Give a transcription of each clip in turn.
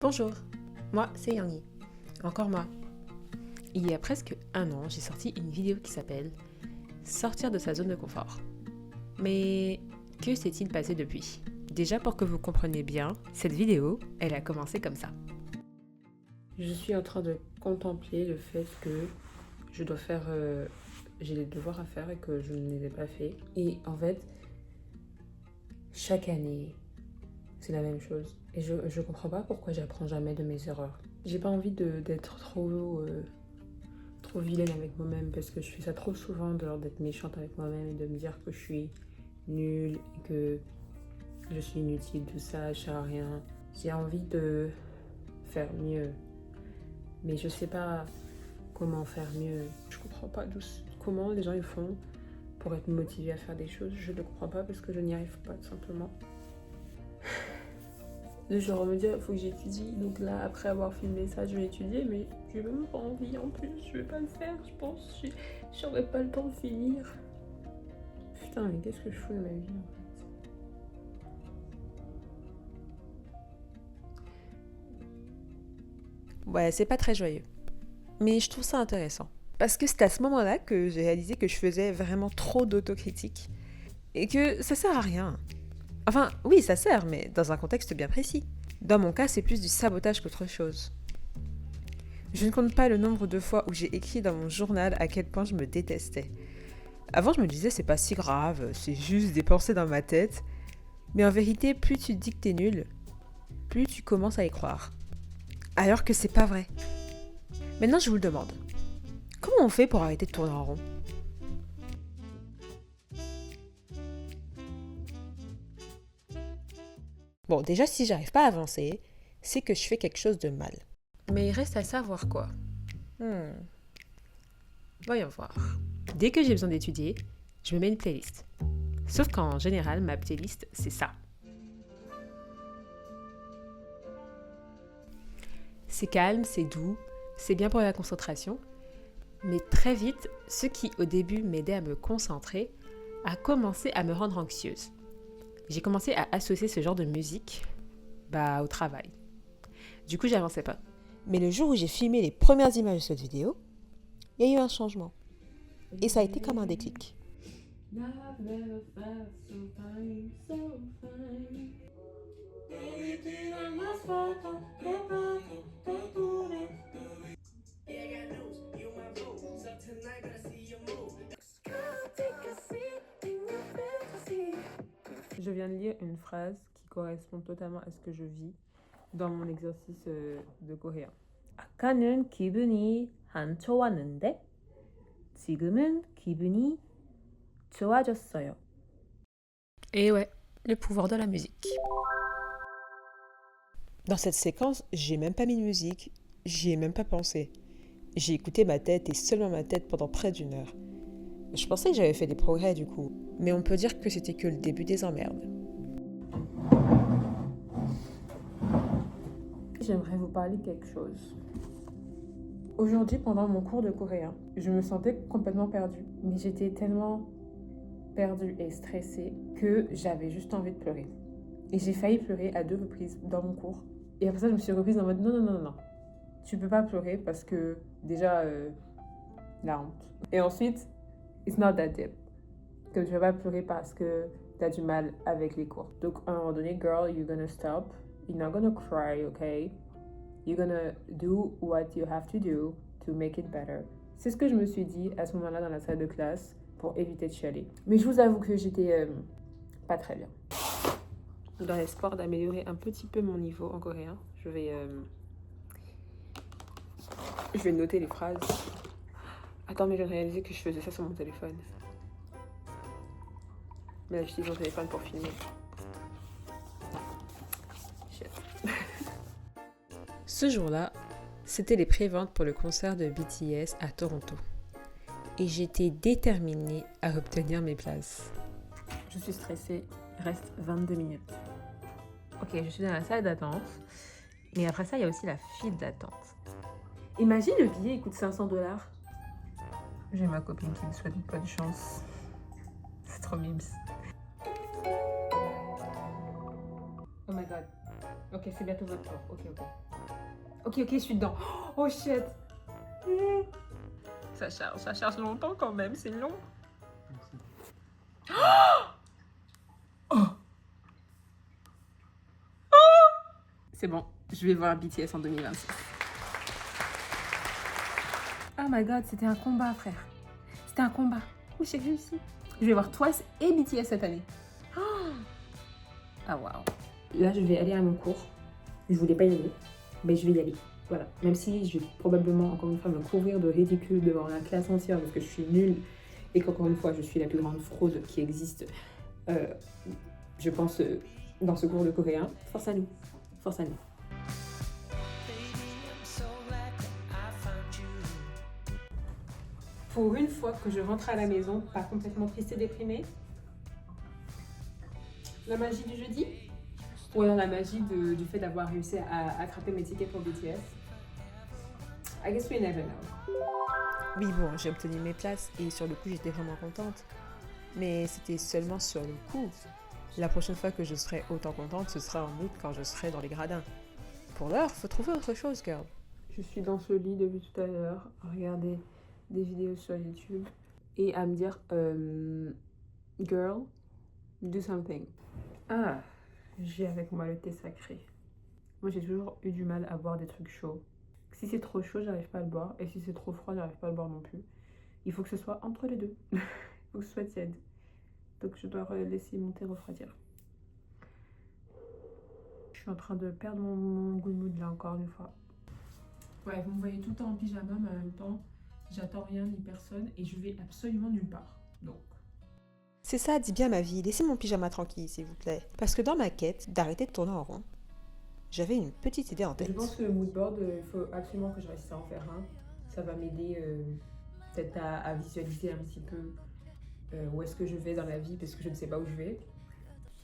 Bonjour, moi c'est Yang. Encore moi. Il y a presque un an, j'ai sorti une vidéo qui s'appelle « Sortir de sa zone de confort ». Mais que s'est-il passé depuis ? Déjà pour que vous compreniez bien, cette vidéo, elle a commencé comme ça. Je suis en train de contempler le fait que je dois faire... j'ai des devoirs à faire et que je ne les ai pas faits. Et en fait, chaque année, c'est la même chose. Et je comprends pas pourquoi j'apprends jamais de mes erreurs. J'ai pas envie d'être trop vilaine avec moi-même parce que je fais ça trop souvent, d'être méchante avec moi-même et de me dire que je suis nulle et que je suis inutile, tout ça, je sers à rien. J'ai envie de faire mieux, mais je sais pas comment faire mieux. Je comprends pas comment les gens ils font pour être motivés à faire des choses. Je ne comprends pas parce que je n'y arrive pas tout simplement. Genre me dire il faut que j'étudie, donc là après avoir filmé ça je vais étudier, mais j'ai même pas envie en plus, je vais pas le faire, je pense, j'aurais pas le temps de finir. Putain, mais qu'est-ce que je fous de ma vie en fait? Ouais, c'est pas très joyeux, mais je trouve ça intéressant. Parce que c'est à ce moment-là que j'ai réalisé que je faisais vraiment trop d'autocritique et que ça sert à rien. Enfin, oui, ça sert, mais dans un contexte bien précis. Dans mon cas, c'est plus du sabotage qu'autre chose. Je ne compte pas le nombre de fois où j'ai écrit dans mon journal à quel point je me détestais. Avant, je me disais, c'est pas si grave, c'est juste des pensées dans ma tête. Mais en vérité, plus tu te dis que t'es nul, plus tu commences à y croire. Alors que c'est pas vrai. Maintenant, je vous le demande. Comment on fait pour arrêter de tourner en rond ? Bon, déjà, si j'arrive pas à avancer, c'est que je fais quelque chose de mal. Mais il reste à savoir quoi. Voyons voir. Dès que j'ai besoin d'étudier, je me mets une playlist. Sauf qu'en général, ma playlist, c'est ça. C'est calme, c'est doux, c'est bien pour la concentration. Mais très vite, ce qui au début m'aidait à me concentrer a commencé à me rendre anxieuse. J'ai commencé à associer ce genre de musique au travail. Du coup, j'avançais pas. Mais le jour où j'ai filmé les premières images de cette vidéo, il y a eu un changement. Et ça a été comme un déclic. Je viens de lire une phrase qui correspond totalement à ce que je vis dans mon exercice de coréen. 아까는 기분이 안 좋았는데 지금은 기분이 좋아졌어요. Et ouais, le pouvoir de la musique. Dans cette séquence, j'ai même pas mis de musique, j'y ai même pas pensé. J'ai écouté ma tête et seulement ma tête pendant près d'une heure. Je pensais que j'avais fait des progrès du coup, mais on peut dire que c'était que le début des emmerdes. J'aimerais vous parler de quelque chose. Aujourd'hui, pendant mon cours de coréen, je me sentais complètement perdue. Mais j'étais tellement perdue et stressée que j'avais juste envie de pleurer. Et j'ai failli pleurer à 2 reprises dans mon cours. Et après ça, je me suis reprise en mode non. Tu peux pas pleurer parce que déjà, la honte. Et ensuite, it's not that deep. Que tu vas pas pleurer parce que t'as du mal avec les cours. Donc à un moment donné, girl, you're gonna stop. You're not gonna cry, okay? You're gonna do what you have to do to make it better. C'est ce que je me suis dit à ce moment-là dans la salle de classe pour éviter de chialer. Mais je vous avoue que j'étais pas très bien. Dans l'espoir d'améliorer un petit peu mon niveau en coréen, je vais noter les phrases. Attends, mais j'ai réalisé que je faisais ça sur mon téléphone. Mais là, j'utilise mon téléphone pour filmer. Ce jour-là, c'était les préventes pour le concert de BTS à Toronto. Et j'étais déterminée à obtenir mes places. Je suis stressée, il reste 22 minutes. Ok, je suis dans la salle d'attente. Mais après ça, il y a aussi la file d'attente. Imagine le billet, il coûte $500. J'ai ma copine qui me souhaite bonne chance. C'est trop mimes. Oh my god. Ok, c'est bientôt votre tour. Ok, je suis dedans. Oh shit. Ça charge longtemps quand même, c'est long. C'est bon, je vais voir BTS en 2026. Oh my god, c'était un combat, frère. C'était un combat. Oui, j'ai réussi. Je vais voir Twice et BTS cette année. Ah waouh. Là, je vais aller à mon cours. Je voulais pas y aller, mais je vais y aller. Voilà. Même si je vais probablement, encore une fois, me couvrir de ridicule devant la classe entière parce que je suis nulle et qu'encore une fois, je suis la plus grande fraude qui existe, je pense, dans ce cours de coréen. Force à nous. Force à nous. Pour une fois que je rentre à la maison, pas complètement triste et déprimée, la magie du jeudi, ou alors la magie du fait d'avoir réussi à attraper mes tickets pour BTS. I guess we never know. Oui, bon, j'ai obtenu mes places et sur le coup, j'étais vraiment contente. Mais c'était seulement sur le coup. La prochaine fois que je serai autant contente, ce sera en août quand je serai dans les gradins. Pour l'heure, faut trouver autre chose, girl. Je suis dans ce lit depuis tout à l'heure, à regarder des vidéos sur YouTube et à me dire, girl, do something. Ah, j'ai avec moi le thé sacré. Moi, j'ai toujours eu du mal à boire des trucs chauds. Si c'est trop chaud, j'arrive pas à le boire. Et si c'est trop froid, j'arrive pas à le boire non plus. Il faut que ce soit entre les deux. Il faut que ce soit tiède. Donc, je dois laisser mon thé refroidir. Je suis en train de perdre mon good mood là, encore une fois. Ouais, vous me voyez tout le temps en pyjama, mais en même temps, j'attends rien ni personne et je vais absolument nulle part. Donc. C'est ça, dis bien ma vie, laissez mon pyjama tranquille, s'il vous plaît. Parce que dans ma quête d'arrêter de tourner en rond, j'avais une petite idée en tête. Je pense que le mood board, il faut absolument que je réussisse à en faire un. Ça va m'aider peut-être à visualiser un petit peu où est-ce que je vais dans la vie parce que je ne sais pas où je vais.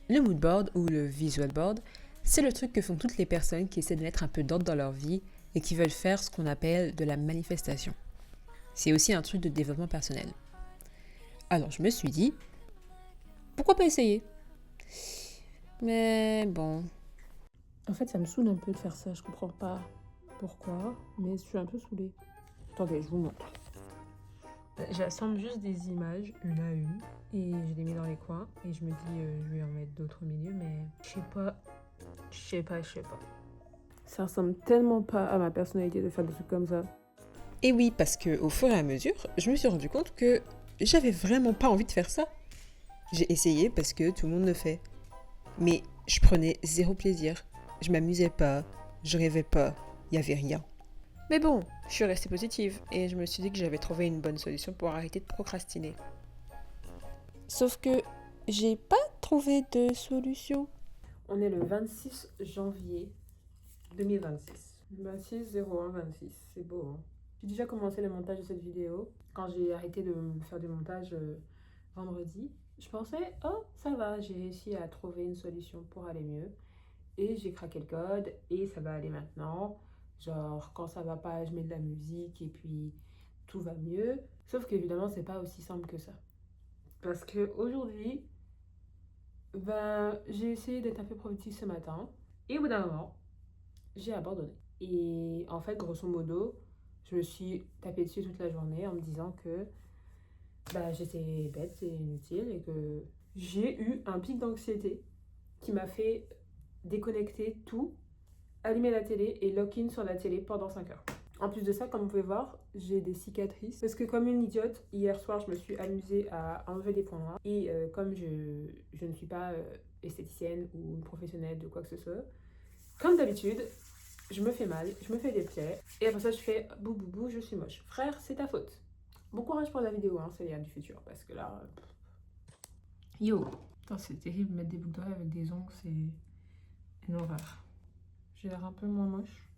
Le mood board ou le visual board, c'est le truc que font toutes les personnes qui essaient de mettre un peu d'ordre dans leur vie et qui veulent faire ce qu'on appelle de la manifestation. C'est aussi un truc de développement personnel. Alors je me suis dit, pourquoi pas essayer? Mais bon. En fait, ça me saoule un peu de faire ça. Je comprends pas pourquoi, mais je suis un peu saoulée. Attendez, je vous montre. J'assemble juste des images, une à une, et je les mets dans les coins. Et je me dis, je vais en mettre d'autres au milieu, mais je sais pas. Ça ressemble tellement pas à ma personnalité de faire des trucs comme ça. Et oui, parce que au fur et à mesure, je me suis rendu compte que j'avais vraiment pas envie de faire ça. J'ai essayé parce que tout le monde le fait. Mais je prenais zéro plaisir. Je m'amusais pas, je rêvais pas, il y avait rien. Mais bon, je suis restée positive et je me suis dit que j'avais trouvé une bonne solution pour arrêter de procrastiner. Sauf que j'ai pas trouvé de solution. On est le 26 janvier 2026. 26-01-26, c'est beau, hein. J'ai déjà commencé le montage de cette vidéo. Quand j'ai arrêté de faire du montage vendredi, je pensais, oh, ça va, j'ai réussi à trouver une solution pour aller mieux. Et j'ai craqué le code et ça va aller maintenant. Genre, quand ça va pas, je mets de la musique et puis tout va mieux. Sauf qu'évidemment, c'est pas aussi simple que ça. Parce que aujourd'hui, ben, j'ai essayé d'être un peu productive ce matin. Et au bout d'un moment, j'ai abandonné. Et en fait, grosso modo, je me suis tapée dessus toute la journée en me disant que bah, j'étais bête et inutile et que j'ai eu un pic d'anxiété qui m'a fait déconnecter tout, allumer la télé et lock-in sur la télé pendant 5 heures. En plus de ça, comme vous pouvez voir, j'ai des cicatrices. Parce que comme une idiote, hier soir, je me suis amusée à enlever des points noirs. Et comme je ne suis pas esthéticienne ou professionnelle de quoi que ce soit, comme d'habitude, je me fais mal, je me fais des plaies. Et après ça, je fais bou bou bou, je suis moche. Frère, c'est ta faute. Bon courage pour la vidéo, hein, c'est Léa du futur. Parce que là... Yo. Putain, c'est terrible, mettre des boucles d'oreilles avec des ongles, c'est une horreur. J'ai l'air un peu moins moche.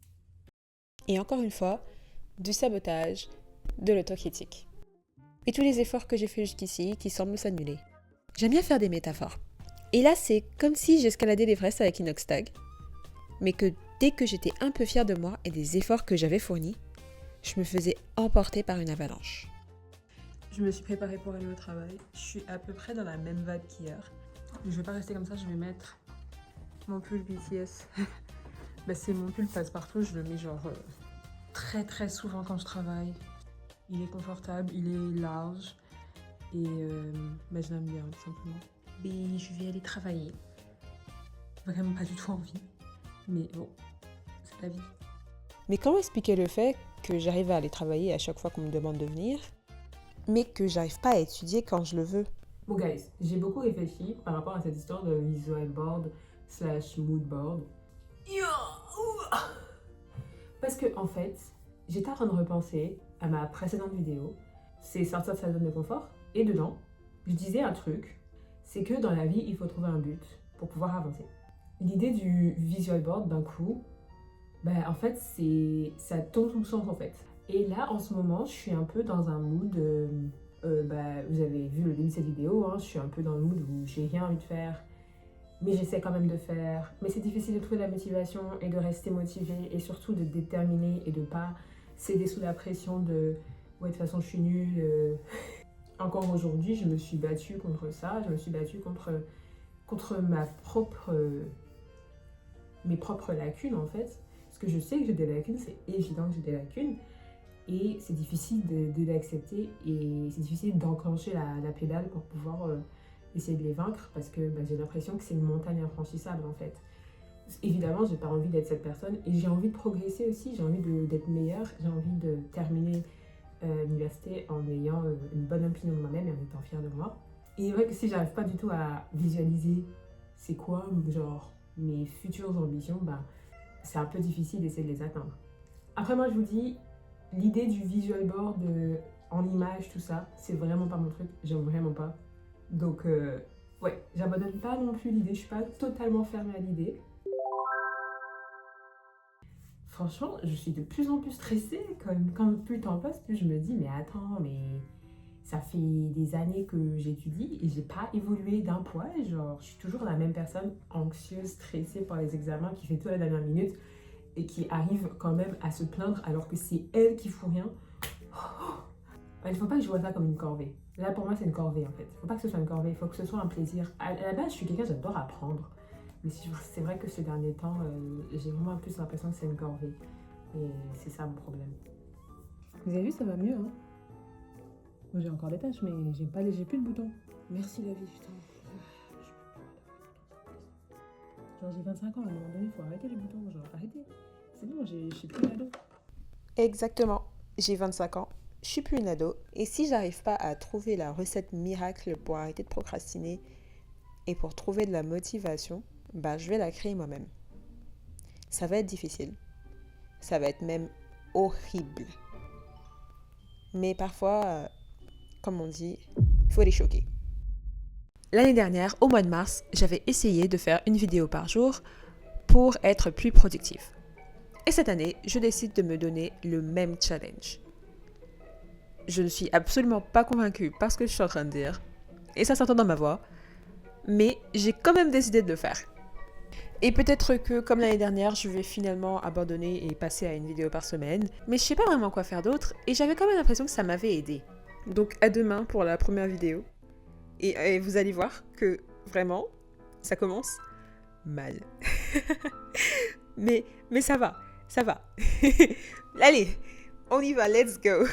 Et encore une fois, du sabotage, de l'autocritique. Et tous les efforts que j'ai faits jusqu'ici qui semblent s'annuler. J'aime bien faire des métaphores. Et là, c'est comme si j'escaladais l'Everest avec Inoxtag, mais que dès que j'étais un peu fière de moi et des efforts que j'avais fournis, je me faisais emporter par une avalanche. Je me suis préparée pour aller au travail. Je suis à peu près dans la même vibe qu'hier. Je vais pas rester comme ça, je vais mettre mon pull BTS Bah, c'est mon pull passe-partout, je le mets genre très très souvent quand je travaille. Il est confortable, il est large et bah, je l'aime bien tout simplement. Et je vais aller travailler. Vraiment pas du tout envie, mais bon, c'est la vie. Mais comment expliquer le fait que j'arrive à aller travailler à chaque fois qu'on me demande de venir, mais que j'arrive pas à étudier quand je le veux? Bon guys, j'ai beaucoup réfléchi par rapport à cette histoire de visual board slash mood board. Parce que en fait, j'étais en train de repenser à ma précédente vidéo. C'est sortir de sa zone de confort. Et dedans, je disais un truc. C'est que dans la vie, il faut trouver un but pour pouvoir avancer. L'idée du visual board, d'un coup, bah, en fait, ça tombe tout le sens en fait. Et là, en ce moment, je suis un peu dans un mood... bah, vous avez vu le début de cette vidéo, hein, je suis un peu dans le mood où j'ai rien envie de faire, mais j'essaie quand même de faire. Mais c'est difficile de trouver la motivation et de rester motivé et surtout de déterminer et de pas céder sous la pression de ouais, de toute façon je suis nulle. Encore aujourd'hui, je me suis battue contre ça, je me suis battue contre mes propres lacunes en fait. Parce que je sais que j'ai des lacunes, c'est évident que j'ai des lacunes. Et c'est difficile de l'accepter et c'est difficile d'enclencher la pédale pour pouvoir essayer de les vaincre parce que bah, j'ai l'impression que c'est une montagne infranchissable en fait. Évidemment, j'ai pas envie d'être cette personne et j'ai envie de progresser aussi, j'ai envie d'être meilleure, j'ai envie de terminer l'université en ayant une bonne opinion de moi-même et en étant fière de moi. Et c'est vrai que si j'arrive pas du tout à visualiser c'est quoi genre mes futures ambitions, bah, c'est un peu difficile d'essayer de les atteindre. Après moi je vous dis, l'idée du visual board en image, tout ça, c'est vraiment pas mon truc, j'aime vraiment pas. Donc ouais, j'abandonne pas non plus l'idée, je suis pas totalement fermée à l'idée. Franchement, je suis de plus en plus stressée, quand plus le temps passe, plus je me dis mais attends, mais ça fait des années que j'étudie et j'ai pas évolué d'un poil, genre je suis toujours la même personne anxieuse, stressée par les examens, qui fait tout à la dernière minute et qui arrive quand même à se plaindre alors que c'est elle qui fout rien. Il ne faut pas que je vois ça comme une corvée. Là, pour moi, c'est une corvée en fait. Il ne faut pas que ce soit une corvée, il faut que ce soit un plaisir. À la base, je suis quelqu'un, j'adore apprendre. Mais c'est vrai que ces derniers temps, j'ai vraiment plus l'impression que c'est une corvée. Et c'est ça mon problème. Vous avez vu, ça va mieux, hein? Moi, j'ai encore des tâches, mais j'ai plus de boutons. Merci la vie, putain. Genre, j'ai 25 ans, à un moment donné, il faut arrêter les boutons. Genre, arrêtez. C'est bon, je suis plus une ado. Exactement, j'ai 25 ans, je suis plus une ado, et si j'arrive pas à trouver la recette miracle pour arrêter de procrastiner et pour trouver de la motivation, bah je vais la créer moi-même. Ça va être difficile, ça va être même horrible. Mais parfois, comme on dit, il faut les choquer. L'année dernière, au mois de mars, j'avais essayé de faire une vidéo par jour pour être plus productive. Et cette année, je décide de me donner le même challenge. Je ne suis absolument pas convaincue par ce que je suis en train de dire, et ça s'entend dans ma voix, mais j'ai quand même décidé de le faire. Et peut-être que, comme l'année dernière, je vais finalement abandonner et passer à une vidéo par semaine, mais je sais pas vraiment quoi faire d'autre, et j'avais quand même l'impression que ça m'avait aidé. Donc à demain pour la première vidéo. Et vous allez voir que, vraiment, ça commence mal. mais ça va. Allez, on y va, let's go.